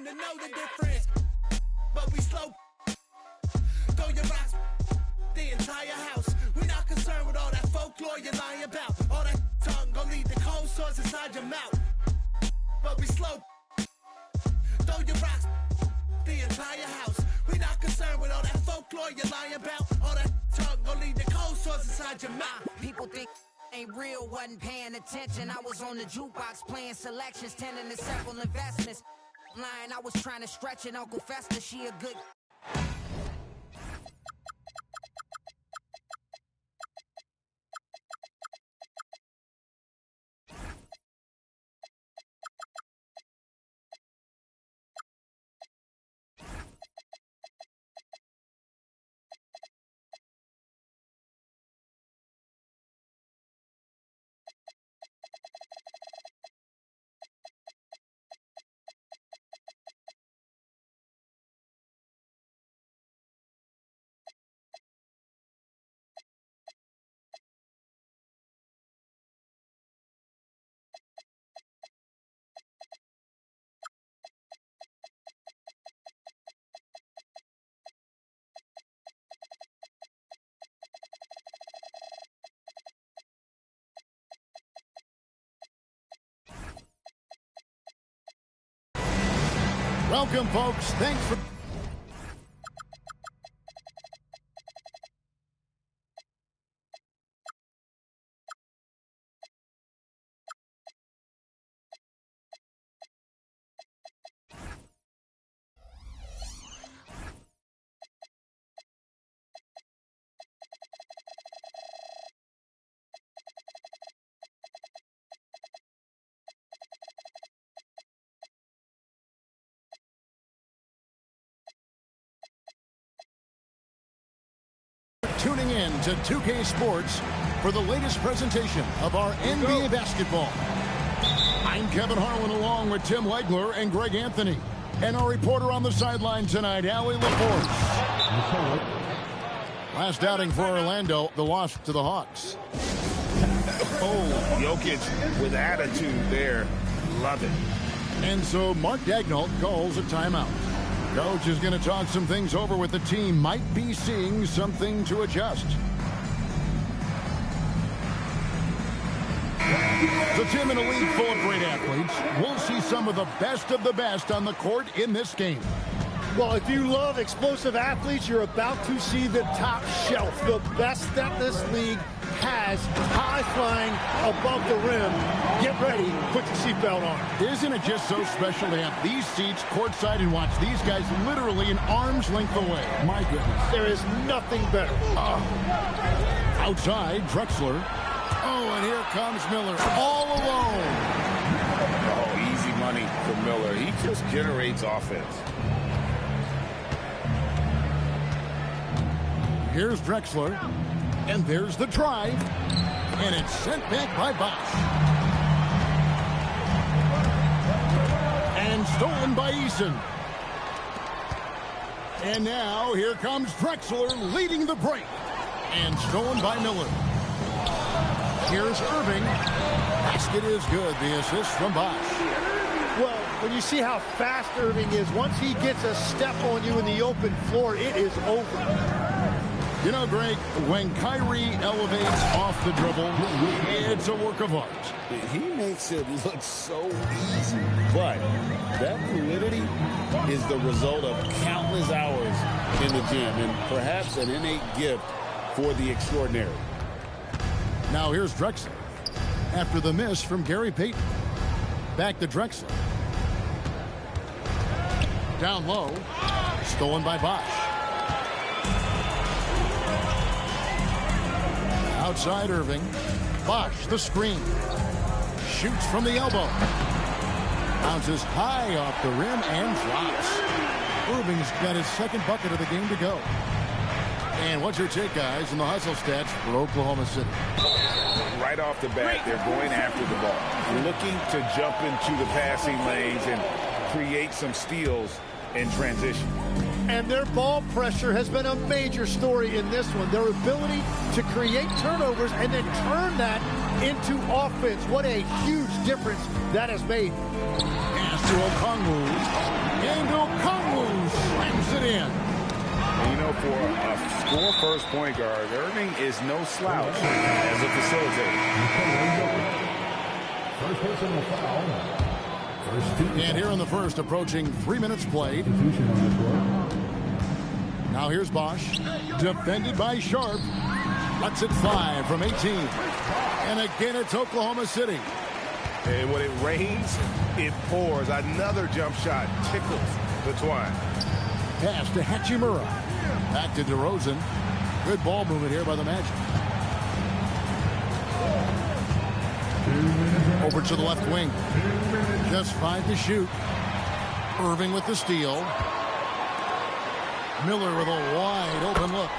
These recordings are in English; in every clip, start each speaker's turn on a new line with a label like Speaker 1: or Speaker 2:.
Speaker 1: them to know the difference. But we slow. Throw your rocks, the entire house. We're not concerned with all that folklore you lie about. All that tongue gon' lead to cold sores inside your mouth. But we slow. Throw your rocks, the entire house. We're not concerned with all that folklore you lie about. All that tongue gon' lead to cold sores inside your mouth.
Speaker 2: People think ain't real, wasn't paying attention. I was on the jukebox playing selections, tending to several investments. Lying, I was trying to stretch it. Uncle Fester, she a good.
Speaker 3: Welcome, folks. Thanks for... tuning in to 2K Sports for the latest presentation of our NBA basketball. I'm Kevin Harlan along with Tim Legler and Greg Anthony. And our reporter on the sideline tonight, Allie LaForce. Last outing for Orlando, the loss to the Hawks.
Speaker 4: Oh, Jokic with attitude there. Love it.
Speaker 3: And so Mark Daigneault calls a timeout. Coach is going to talk some things over with the team. Might be seeing something to adjust. So, Tim, in a league full of great athletes, we'll see some of the best on the court in this game.
Speaker 5: Well, if you love explosive athletes, you're about to see the top shelf, the best that this league has, high flying above the rim. Get ready, put your seatbelt on.
Speaker 3: Isn't it just so special to have these seats courtside and watch these guys literally an arm's length away? My goodness.
Speaker 5: There is nothing better.
Speaker 3: Outside, Drexler. Oh, and here comes Miller, all alone.
Speaker 4: Oh, easy money for Miller. He just generates offense.
Speaker 3: Here's Drexler, and there's the drive, and it's sent back by Bosh. And stolen by Eason. And now here comes Drexler leading the break, and stolen by Miller. Here's Irving. Basket is good. The assist from Bosh.
Speaker 5: Well, when you see how fast Irving is, once he gets a step on you in the open floor, it is over.
Speaker 3: You know, Greg, when Kyrie elevates off the dribble, it's a work of art.
Speaker 4: He makes it look so easy, but that fluidity is the result of countless hours in the gym and perhaps an innate gift for the extraordinary.
Speaker 3: Now here's Drexler. After the miss from Gary Payton. Back to Drexler. Down low. Stolen by Bosh. Outside Irving. Bosh, the screen. Shoots from the elbow. Bounces high off the rim and drops. Irving's got his second bucket of the game to go. And what's your take, guys, in the hustle stats for Oklahoma City?
Speaker 4: Right off the bat, they're going after the ball, looking to jump into the passing lanes and create some steals in transition.
Speaker 5: And their ball pressure has been a major story in this one. Their ability to create turnovers and then turn that into offense. What a huge difference that has made.
Speaker 3: Pass to Okongwu.
Speaker 4: 4-first point guard, Irving is no slouch as a facilitator.
Speaker 6: First personal foul.
Speaker 3: And here in the first, approaching 3 minutes played. Now here's Bosch, defended by Sharp. Lets it fly from 18. And again, it's Oklahoma City.
Speaker 7: And when it rains, it pours. Another jump shot tickles the twine.
Speaker 3: Pass to Hachimura. Back to DeRozan. Good ball movement here by the Magic. Over to the left wing. Just 5 to shoot. Irving with the steal. Miller with a wide open look.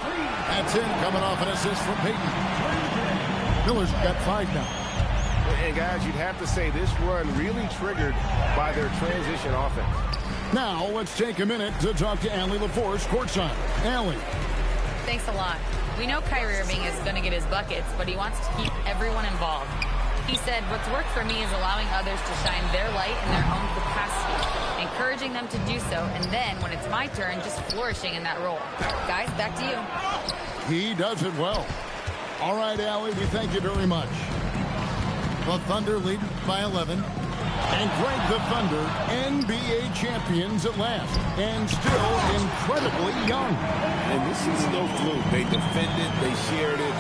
Speaker 3: That's in, coming off an assist from Payton. Miller's got 5 now.
Speaker 7: And guys, you'd have to say this run really triggered by their transition offense.
Speaker 3: Now let's take a minute to talk to Allie LaForce courtside. Allie.
Speaker 8: Thanks a lot. We know Kyrie Irving is going to get his buckets, but he wants to keep everyone involved. He said, what's worked for me is allowing others to shine their light in their own capacity, encouraging them to do so, and then, when it's my turn, just flourishing in that role. Guys, back to you.
Speaker 3: He does it well. All right, Allie, we thank you very much. The Thunder lead by 11. And Greg, the Thunder, NBA champions at last. And still incredibly young.
Speaker 4: And this is no fluke. They defended, they shared it,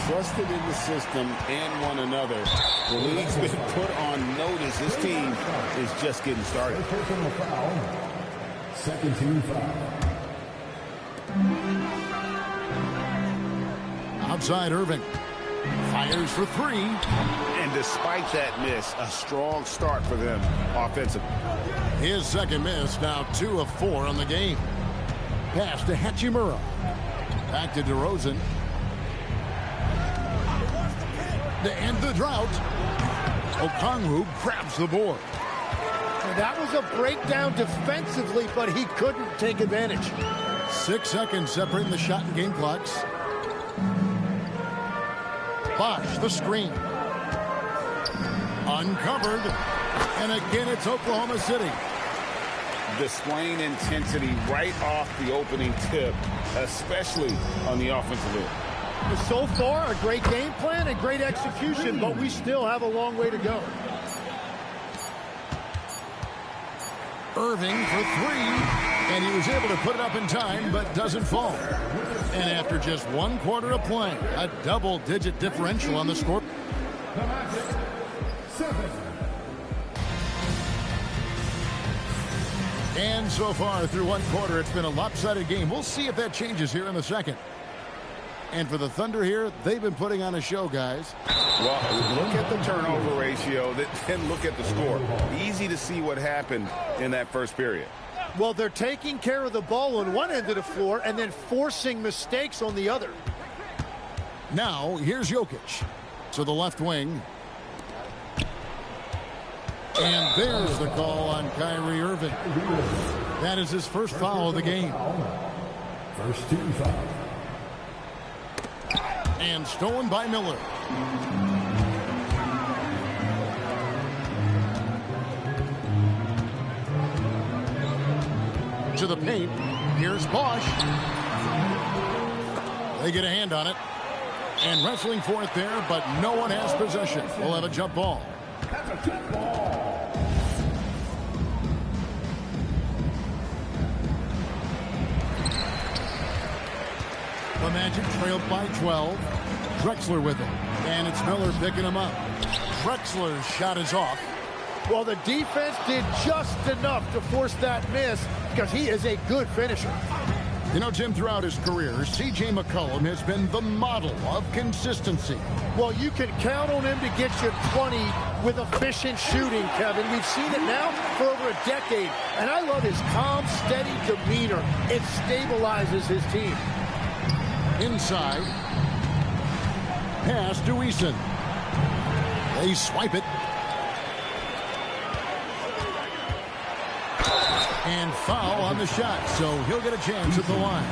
Speaker 4: trusted in the system and one another. The league's been put on notice. This team is just getting started.
Speaker 6: Second team foul.
Speaker 3: Outside Irving. Fires for 3.
Speaker 7: And despite that miss, a strong start for them offensively.
Speaker 3: His second miss, now 2 of 4 on the game. Pass to Hachimura. Back to DeRozan. To end the drought, Okongwu grabs the board.
Speaker 5: And that was a breakdown defensively, but he couldn't take advantage.
Speaker 3: 6 seconds separating the shot and game clocks. Bosch, the screen. Uncovered. And again, it's Oklahoma City.
Speaker 4: Displaying intensity right off the opening tip, especially on the offensive end.
Speaker 5: So far, a great game plan and great execution, but we still have a long way to go.
Speaker 3: Irving for 3, and he was able to put it up in time, but doesn't fall. And after just 1 quarter of play, a double-digit differential on the score. And so far through 1 quarter, it's been a lopsided game. We'll see if that changes here in the second. And for the Thunder here, they've been putting on a show, guys.
Speaker 7: Well, look at the turnover ratio, then look at the score. Easy to see what happened in that first period.
Speaker 5: Well, they're taking care of the ball on one end of the floor and then forcing mistakes on the other.
Speaker 3: Now, here's Jokic to the left wing. And there's the call on Kyrie Irving. That is his first foul of the game.
Speaker 6: First team foul.
Speaker 3: And stolen by Miller. To the paint. Here's Bosch. They get a hand on it. And wrestling for it there, but no one has possession. We'll have a jump ball.
Speaker 6: That's a jump ball.
Speaker 3: The Magic trailed by 12. Drexler with it. And it's Miller picking him up. Drexler's shot is off.
Speaker 5: Well, the defense did just enough to force that miss because he is a good finisher.
Speaker 3: You know, Jim, throughout his career, C.J. McCollum has been the model of consistency.
Speaker 5: Well, you can count on him to get you 20 with efficient shooting, Kevin. We've seen it now for over a decade. And I love his calm, steady demeanor. It stabilizes his team.
Speaker 3: Inside. Pass to Eason. They swipe it. And foul on the shot, so he'll get a chance at the line.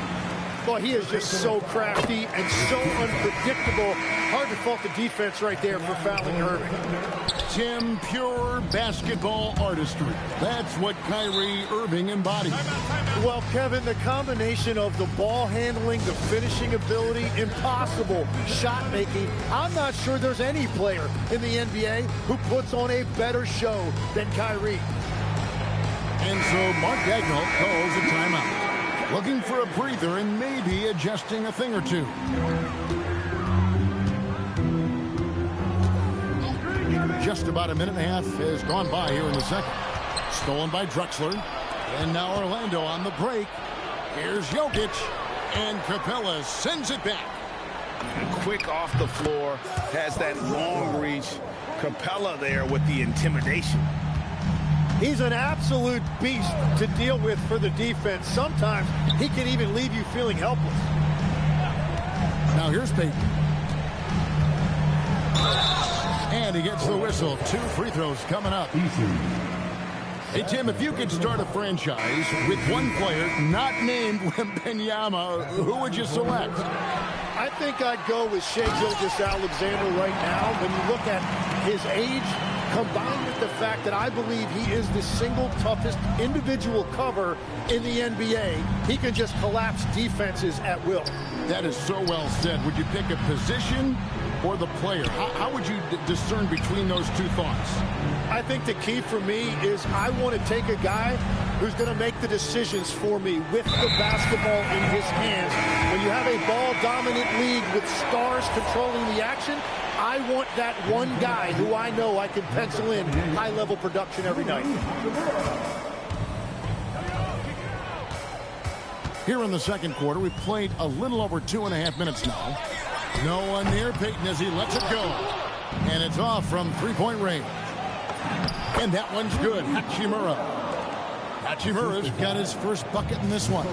Speaker 5: Well, he is just so crafty and so unpredictable. Hard to fault the defense right there for fouling Irving.
Speaker 3: Tim, pure basketball artistry. That's what Kyrie Irving embodies.
Speaker 5: Well, Kevin, the combination of the ball handling, the finishing ability, impossible shot making. I'm not sure there's any player in the NBA who puts on a better show than Kyrie.
Speaker 3: And so Mark Daigneault calls a timeout. Looking for a breather and maybe adjusting a thing or two. Just about a minute and a half has gone by here in the second. Stolen by Drexler. And now Orlando on the break. Here's Jokic. And Capella sends it back.
Speaker 7: Quick off the floor. Has that long reach. Capella there with the intimidation.
Speaker 5: He's an absolute beast to deal with for the defense. Sometimes he can even leave you feeling helpless.
Speaker 3: Now here's Payton. And he gets the whistle. 2 free throws coming up. Hey, Tim, if you could start a franchise with one player not named Wembanyama, who would you select?
Speaker 5: I think I'd go with Shai Gilgeous-Alexander right now. When you look at his age, combined with the fact that I believe he is the single toughest individual cover in the NBA, he can just collapse defenses at will.
Speaker 3: That is so well said. Would you pick a position or the player? How would you discern between those two thoughts?
Speaker 5: I think the key for me is I want to take a guy who's going to make the decisions for me with the basketball in his hands. When you have a ball-dominant league with stars controlling the action, I want that one guy who I know I can pencil in high-level production every night.
Speaker 3: Here in the second quarter, we've played a little over 2.5 minutes now. No one near Payton as he lets it go. And it's off from three-point range. And that one's good. Hachimura. Hachimura's got his first bucket in this one.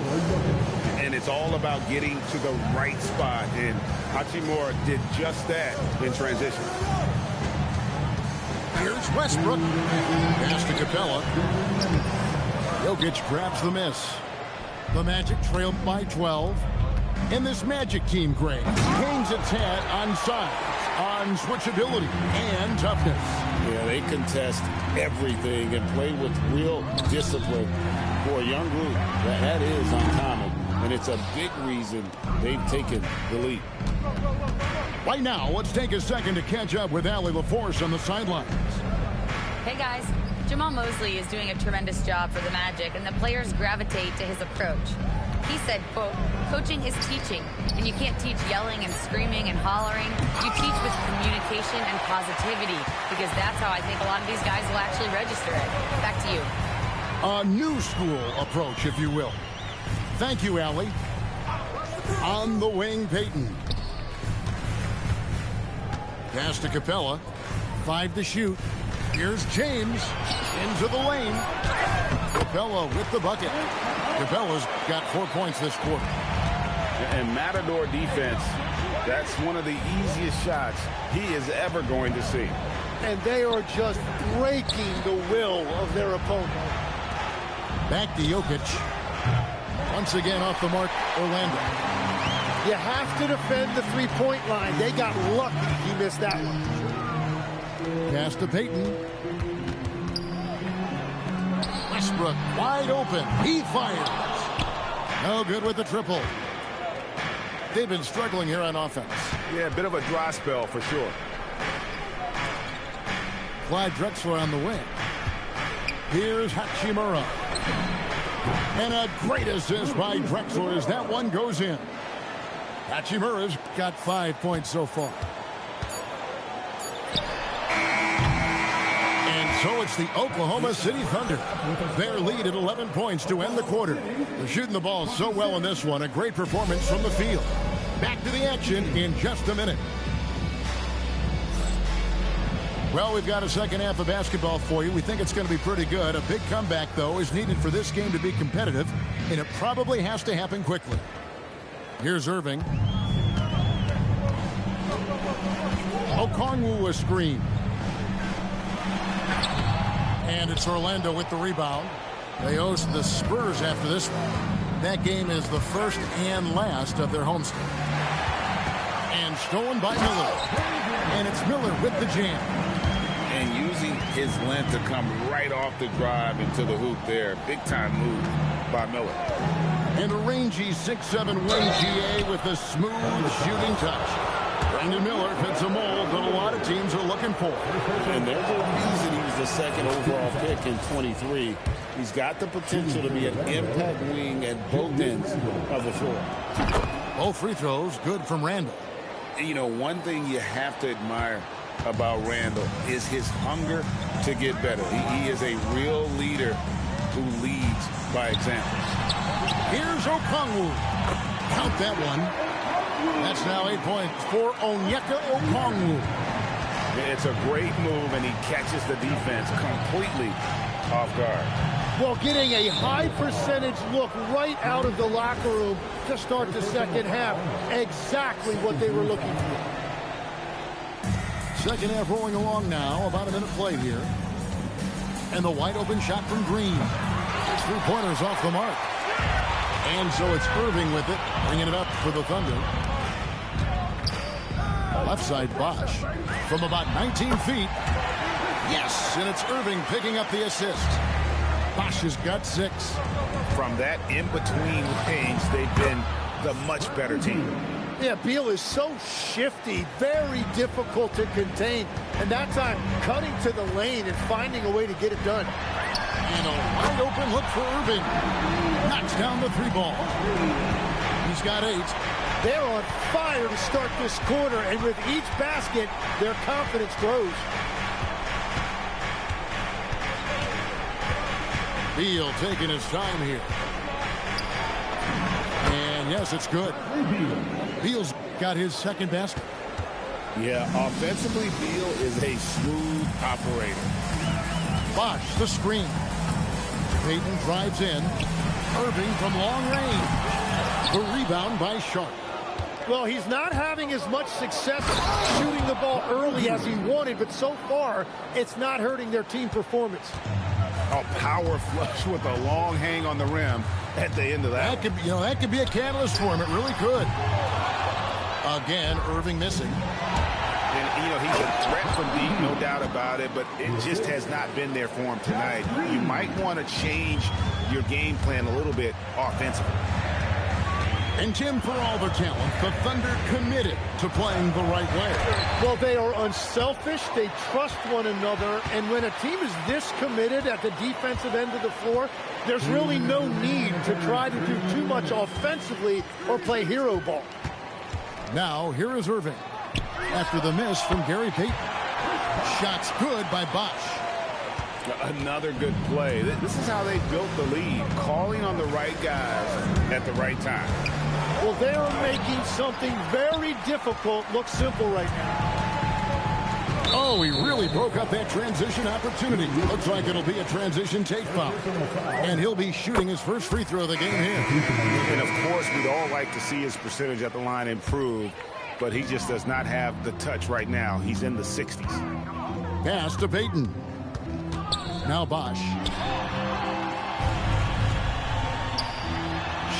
Speaker 7: And it's all about getting to the right spot. And Hachimura did just that in transition.
Speaker 3: Here's Westbrook. Pass to Capella. Jokic grabs the miss. The Magic trailed by 12. And this Magic team, Greg, hangs its hat on size, on switchability, and toughness.
Speaker 4: Yeah, they contest everything and play with real discipline. For a young group, that is uncommon. And it's a big reason they've taken the lead.
Speaker 3: Right now, let's take a second to catch up with Allie LaForce on the sidelines.
Speaker 8: Hey, guys. Jamal Mosley is doing a tremendous job for the Magic, and the players gravitate to his approach. He said, quote, coaching is teaching, and you can't teach yelling and screaming and hollering. You teach with communication and positivity, because that's how I think a lot of these guys will actually register it. Back to you.
Speaker 3: A new school approach, if you will. Thank you, Allie. On the wing, Payton. Pass to Capella. 5 to shoot. Here's James into the lane. Capella with the bucket. Capella's got 4 points this quarter.
Speaker 7: And Matador defense, that's one of the easiest shots he is ever going to see.
Speaker 5: And they are just breaking the will of their opponent.
Speaker 3: Back to Jokic. Once again off the mark, Orlando.
Speaker 5: You have to defend the three-point line. They got lucky he missed that one.
Speaker 3: Pass to Payton. Westbrook wide open. He fires. No good with the triple. They've been struggling here on offense.
Speaker 7: Yeah, a bit of a dry spell for sure.
Speaker 3: Clyde Drexler on the wing. Here's Hachimura. And a great assist by Drexler as that one goes in. Hachimura's got 5 points so far. So it's the Oklahoma City Thunder. Their lead at 11 points to end the quarter. They're shooting the ball so well in this one. A great performance from the field. Back to the action in just a minute. Well, we've got a second half of basketball for you. We think it's going to be pretty good. A big comeback, though, is needed for this game to be competitive, and it probably has to happen quickly. Here's Irving. Okongwu a screen. And it's Orlando with the rebound. They host the Spurs after this one. That game is the first and last of their homestand. And stolen by Miller. And it's Miller with the jam.
Speaker 7: And his length to come right off the drive into the hoop there. Big-time move by Miller.
Speaker 3: And a rangy 6'7" wing GA with a smooth shooting touch. Brandon Miller fits a mold that a lot of teams are looking for.
Speaker 4: And there's a reason he was the second overall pick in 23. He's got the potential to be an impact wing at both ends of the floor.
Speaker 3: Both free throws good from Randall.
Speaker 7: And, you know, one thing you have to admire about Randall is his hunger to get better. He is a real leader who leads by example.
Speaker 3: Here's Okongwu. Count that one. That's now 8 points for Onyeka Okongwu.
Speaker 7: It's a great move, and he catches the defense completely off guard.
Speaker 5: Well, getting a high percentage look right out of the locker room to start the second half. Exactly what they were looking for.
Speaker 3: Second half rolling along now. About a minute play here. And the wide open shot from Green. 3-pointers off the mark. And so it's Irving with it, bringing it up for the Thunder. Left side Bosh from about 19 feet. Yes, and it's Irving picking up the assist. Bosh has got 6.
Speaker 7: From that in-between range, they've been the much better team.
Speaker 5: Yeah, Beal is so shifty, very difficult to contain. And that time, cutting to the lane and finding a way to get it done.
Speaker 3: And a wide open look for Irving. Knocks down the 3-ball. He's got 8.
Speaker 5: They're on fire to start this quarter, and with each basket, their confidence grows.
Speaker 3: Beal taking his time here. And yes, it's good. Beal's got his second basket.
Speaker 4: Yeah, offensively, Beal is a smooth operator.
Speaker 3: Bosh, the screen. Payton drives in. Irving from long range. The rebound by Sharp.
Speaker 5: Well, he's not having as much success shooting the ball early as he wanted, but so far, it's not hurting their team performance.
Speaker 7: A power flush with a long hang on the rim at the end of that.
Speaker 3: That could be a catalyst for him. It really could. Again, Irving missing.
Speaker 7: And, he's a threat from deep, no doubt about it, but it just has not been there for him tonight. You might want to change your game plan a little bit offensively.
Speaker 3: And Tim, for all their talent, the Thunder committed to playing the right way.
Speaker 5: Well, they are unselfish. They trust one another. And when a team is this committed at the defensive end of the floor, there's really no need to try to do too much offensively or play hero ball.
Speaker 3: Now, here is Irving. After the miss from Gary Payton. Shots good by Bosh.
Speaker 7: Another good play. This is how they built the lead, calling on the right guys at the right time.
Speaker 5: Well, they are making something very difficult look simple right now.
Speaker 3: Oh, he really broke up that transition opportunity. Looks like it'll be a transition take foul. And he'll be shooting his first free throw of the game here.
Speaker 7: And, of course, we'd all like to see his percentage at the line improve, but he just does not have the touch right now. He's in the 60s.
Speaker 3: Pass to Payton. Now Bosh.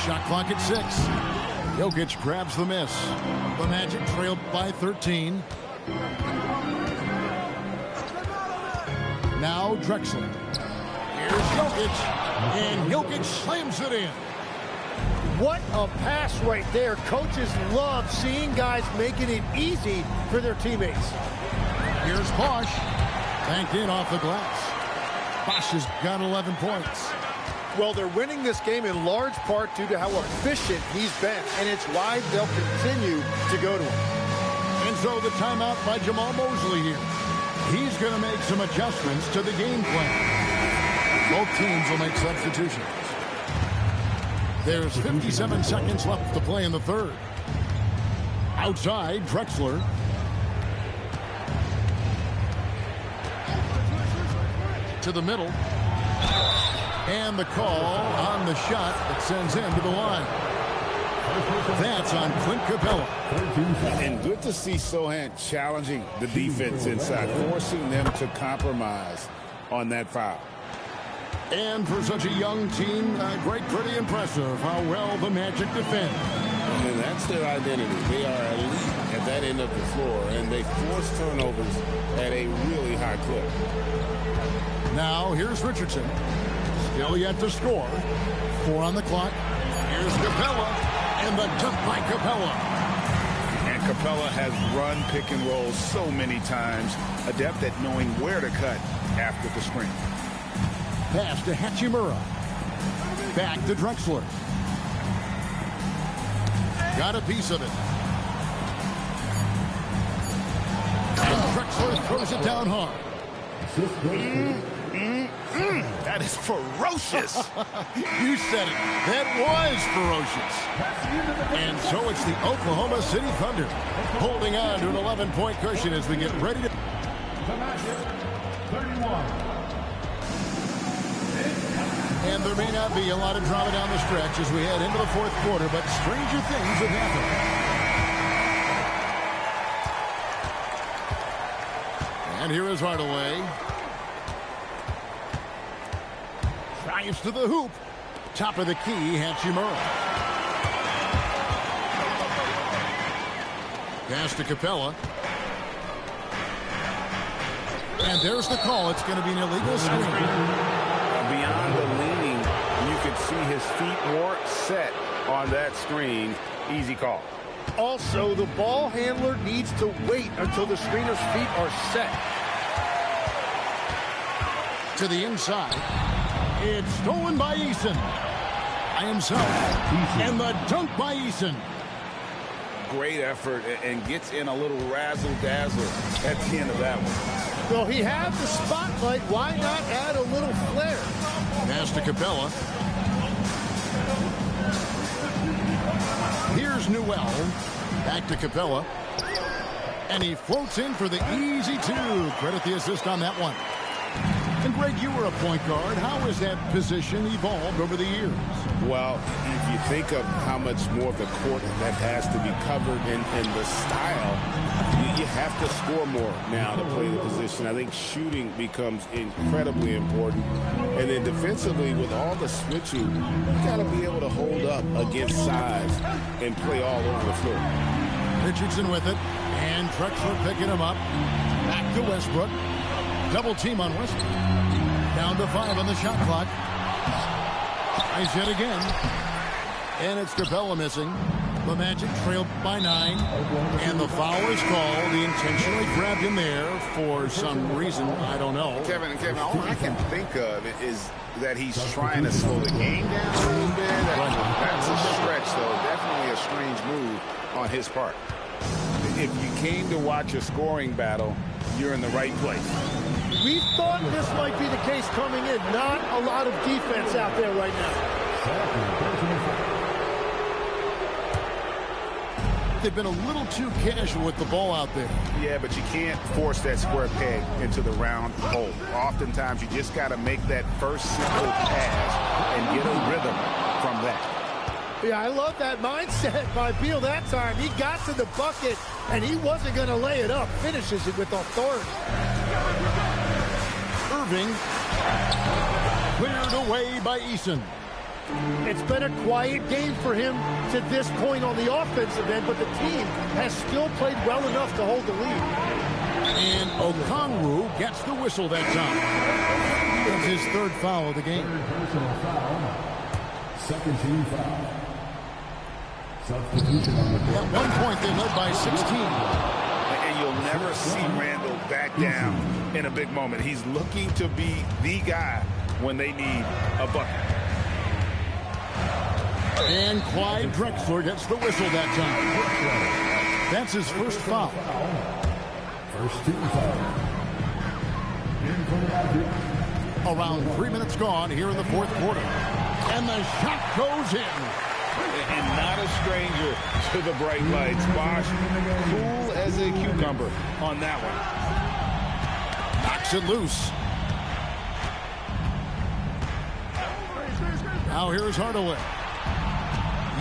Speaker 3: Shot clock at 6. Jokic grabs the miss. The Magic trailed by 13. Now Drexler. Here's Jokic. And Jokic slams it in.
Speaker 5: What a pass right there. Coaches love seeing guys making it easy for their teammates.
Speaker 3: Here's Bosh. Banked in off the glass. Bosh has got 11 points.
Speaker 5: Well, they're winning this game in large part due to how efficient he's been, and it's why they'll continue to go to him.
Speaker 3: And so the timeout by Jamal Mosley here. He's going to make some adjustments to the game plan. Both teams will make substitutions. There's 57 seconds left to play in the third. Outside, Drexler. To the middle. And the call on the shot that sends him to the line. That's on Clint Capella.
Speaker 4: And good to see Sochan challenging the defense inside, forcing them to compromise on that foul.
Speaker 3: And for such a young team, pretty impressive how well the Magic defend.
Speaker 4: And that's their identity. They are elite at that end of the floor, and they force turnovers at a really high clip.
Speaker 3: Now, here's Richardson. Still yet to score. 4 on the clock. Here's Capella, and the dunk by Capella.
Speaker 7: And Capella has run pick and roll so many times, adept at knowing where to cut after the screen.
Speaker 3: Pass to Hachimura. Back to Drexler. Got a piece of it. And Drexler throws it down hard.
Speaker 7: That is ferocious.
Speaker 3: You said it. That was ferocious. And so it's the Oklahoma City Thunder holding on to an 11-point cushion as we get ready to...
Speaker 6: 31.
Speaker 3: And there may not be a lot of drama down the stretch as we head into the fourth quarter, but stranger things have happened. And here is Hardaway. Drives to the hoop. Top of the key, Hachimura. Pass to Capella. And there's the call. It's going to be an illegal screen.
Speaker 7: Beyond the leaning, you could see his feet more set on that screen. Easy call.
Speaker 5: Also, the ball handler needs to wait until the screener's feet are set.
Speaker 3: To the inside. It's stolen by Eason. By himself. And the dunk by Eason.
Speaker 7: Great effort and gets in a little razzle-dazzle at the end of that one.
Speaker 5: Well, he has the spotlight. Why not add a little flair?
Speaker 3: Pass to Capella. Here's Newell. Back to Capella. And he floats in for the easy two. Credit the assist on that one. And Greg, you were a point guard. How has that position evolved over the years?
Speaker 4: Well, if you think of how much more of the court that has to be covered in the style, you have to score more now to play the position. I think shooting becomes incredibly important. And then defensively, with all the switching, you got to be able to hold up against size and play all over the floor.
Speaker 3: Richardson with it. And Drexler picking him up. Back to Westbrook. Double team on Westbrook. Down to 5 on the shot clock. Tries yet again. And it's Capella missing. The Magic trailed by 9. And the foul is called. He intentionally grabbed him there for some reason. I don't know.
Speaker 7: Kevin, all I can think of is that he's trying to slow the game down a little bit. That's a stretch, though. Definitely a strange move on his part. If you came to watch a scoring battle, you're in the right place.
Speaker 5: We thought this might be the case coming in. Not a lot of defense out there right now.
Speaker 3: They've been a little too casual with the ball out there.
Speaker 7: Yeah, but you can't force that square peg into the round hole. Oftentimes, you just got to make that first simple pass and get a rhythm from that.
Speaker 5: Yeah, I love that mindset by Beal that time. He got to the bucket, and he wasn't going to lay it up. Finishes it with authority.
Speaker 3: Irving cleared away by Eason.
Speaker 5: It's been a quiet game for him to this point on the offensive end, but the team has still played well enough to hold the lead.
Speaker 3: And Okongwu gets the whistle that time. It's his 3rd foul of the game.
Speaker 6: Personal foul. Second team foul. Substitution on the court.
Speaker 3: At one point, they led by 16.
Speaker 7: And you'll never see Randall back down in a big moment. He's looking to be the guy when they need a bucket.
Speaker 3: And Clyde Drexler gets the whistle that time. That's his first foul.
Speaker 6: First team foul. In for the Magic.
Speaker 3: Around 3 minutes gone here in the fourth quarter. And the shot goes in.
Speaker 7: And not a stranger to the bright lights. Bosh, cool as a cucumber on that one.
Speaker 3: Knocks it loose. Now here's Hardaway.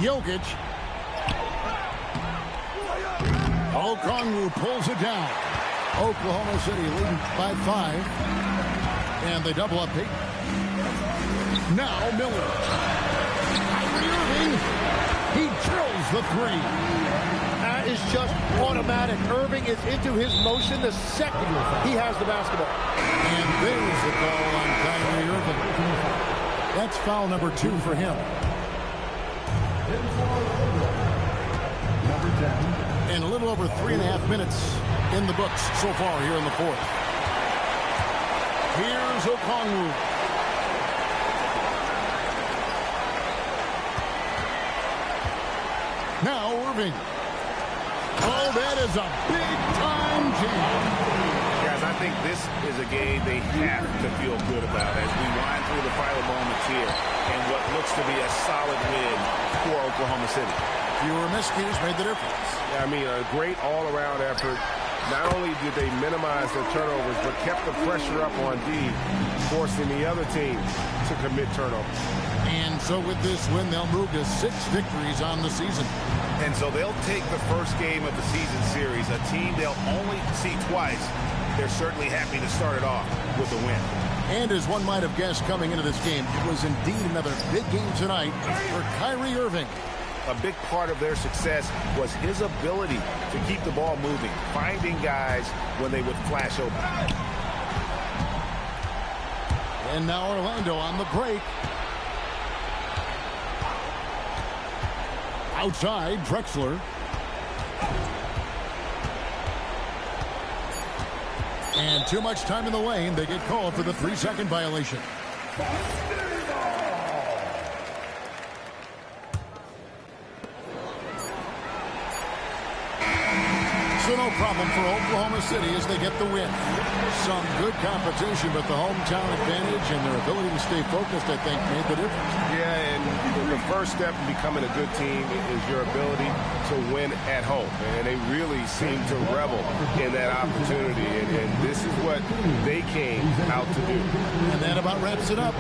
Speaker 3: Jokic. Okongwu pulls it down. Oklahoma City leading by 5. And they double up Peyton. Now Miller. Kyrie Irving. He drills the the three.
Speaker 5: That is just automatic. Irving is into his motion the second he has the basketball.
Speaker 3: And there's the call on Kyrie Irving. That's foul number 2 for him. And a little over 3.5 minutes in the books so far here in the fourth. Here's Okongwu. Now Irving. Oh, that is a big-time jam.
Speaker 7: Guys, I think this is a game they have to feel good about as we wind through the final moments here and what looks to be a solid win for Oklahoma City.
Speaker 3: Fewer miscues made the difference.
Speaker 9: I mean, a great all-around effort. Not only did they minimize their turnovers, but kept the pressure up on D, forcing the other team to commit turnovers.
Speaker 3: And so with this win, they'll move to 6 victories on the season.
Speaker 7: And so they'll take the first game of the season series, a team they'll only see twice. They're certainly happy to start it off with a win.
Speaker 3: And as one might have guessed coming into this game, it was indeed another big game tonight for Kyrie Irving.
Speaker 7: A big part of their success was his ability to keep the ball moving, finding guys when they would flash open.
Speaker 3: And now Orlando on the break. Outside, Drexler. And too much time in the lane. They get called for the 3-second violation. So no problem for Oklahoma City as they get the win. Some good competition, but the hometown advantage and their ability to stay focused, I think, made the difference.
Speaker 9: Yeah, and the first step in becoming a good team is your ability to win at home. And they really seem to revel in that opportunity. And this is what they came out to do.
Speaker 3: And that about wraps it up.